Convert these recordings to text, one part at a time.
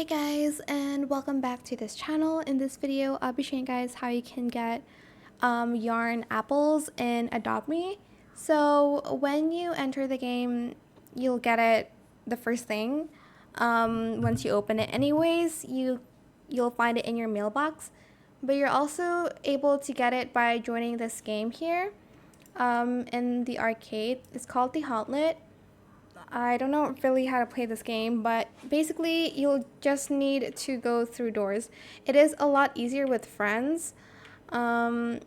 Hey guys, and welcome back to this channel. In this video, I'll be showing you guys how you can get yarn apples in Adopt Me. So when you enter the game, you'll get it the first thing. Once you open it anyways, you'll find it in your mailbox. But you're also able to get it by joining this game here in the arcade. It's called the Hauntlet. I don't know really how to play this game, but basically you'll just need to go through doors. It is a lot easier with friends. Um,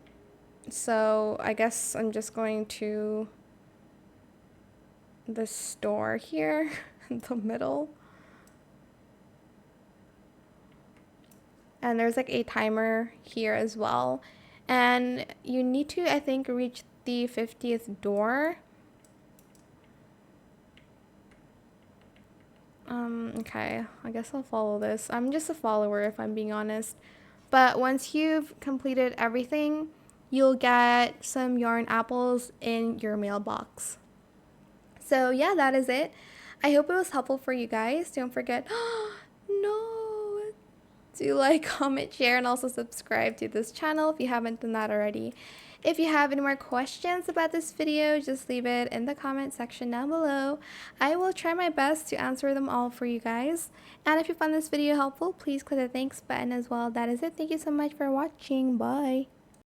so I guess I'm just going to the store here in the middle. And there's like a timer here as well. And you need to, I think, reach the 50th door. Okay, I guess I'll follow this. I'm just a follower if I'm being honest. But once you've completed everything, you'll get some yarn apples in your mailbox. So yeah, that is it. I hope it was helpful for you guys. Don't forget, no, to like, comment, share, and also subscribe to this channel if you haven't done that already. If you have any more questions about this video, just leave it in the comment section down below. I will try my best to answer them all for you guys. And if you found this video helpful, please click the thanks button as well. That is it. Thank you so much for watching. Bye.